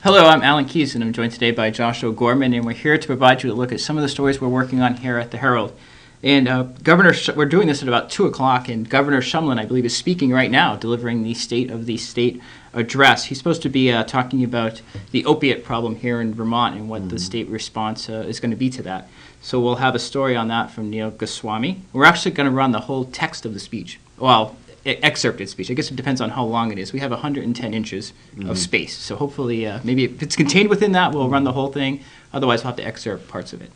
Hello, I'm Alan Keays, and I'm joined today by Josh O'Gorman, and we're here to provide you a look at some of the stories we're working on here at the Herald. And we're doing this at about 2 o'clock, and Governor Shumlin, I believe, is speaking right now, delivering the State of the State address. He's supposed to be talking about the opiate problem here in Vermont and what the state response is going to be to that. So we'll have a story on that from Neil Goswami. We're actually going to run the whole text of the speech. Well, excerpted speech. I guess it depends on how long it is. We have 110 inches of space, so hopefully maybe if it's contained within that, we'll run the whole thing. Otherwise, we'll have to excerpt parts of it.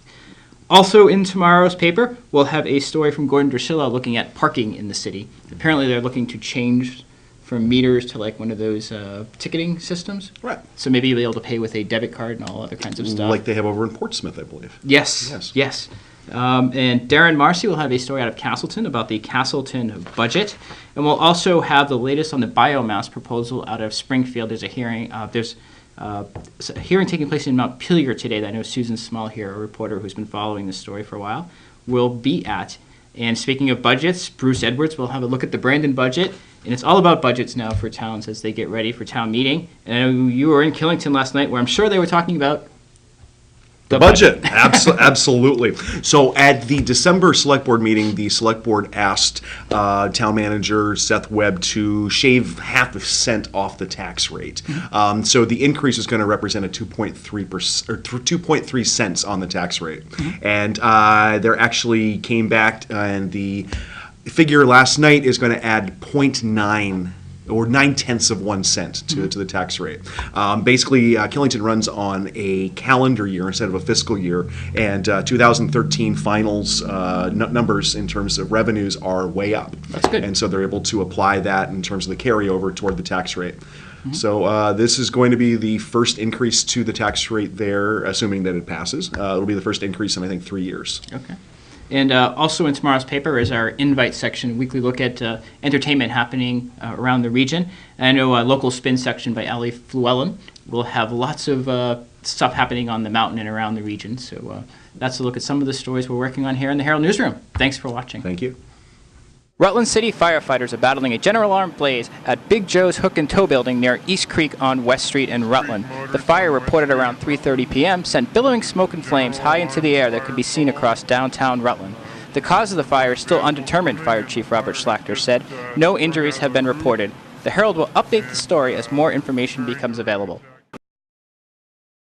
Also in tomorrow's paper, we'll have a story from Gordon Drusilla looking at parking in the city. Apparently, they're looking to change from meters to like one of those ticketing systems. Right. So maybe you'll be able to pay with a debit card and all other kinds of stuff. Like they have over in Portsmouth, I believe. Yes. And Darren Marcy will have a story out of Castleton about the Castleton budget. And we'll also have the latest on the biomass proposal out of Springfield. There's a hearing. There's a hearing taking place in Montpelier today that I know Susan Small here, a reporter who's been following this story for a while, will be at. And speaking of budgets, Bruce Edwards will have a look at the Brandon budget. And it's all about budgets now for towns as they get ready for town meeting. And I know you were in Killington last night where I'm sure they were talking about the budget. Absolutely. So at the December Select Board meeting, the Select Board asked Town Manager Seth Webb to shave half a cent off the tax rate. So the increase is going to represent a 2.3% or 2.3 cents on the tax rate. And there actually came back, and the figure last night is going to add 0.9 or 0.9 cents to the tax rate. Basically, Killington runs on a calendar year instead of a fiscal year, and 2013 finals numbers in terms of revenues are way up. That's good. And so they're able to apply that in terms of the carryover toward the tax rate. So this is going to be the first increase to the tax rate there, assuming that it passes. It'll be the first increase in, I think, 3 years. Okay. And also in tomorrow's paper is our invite section, a weekly look at entertainment happening around the region. And I know a local spin section by Ali Flewellen will have lots of stuff happening on the mountain and around the region. So that's a look at some of the stories we're working on here in the Herald Newsroom. Thanks for watching. Thank you. Rutland City firefighters are battling a general alarm blaze at Big Joe's Hook and Tow building near East Creek on West Street in Rutland. The fire, reported around 3:30 p.m., sent billowing smoke and flames high into the air that could be seen across downtown Rutland. The cause of the fire is still undetermined, Fire Chief Robert Schlachter said. No injuries have been reported. The Herald will update the story as more information becomes available.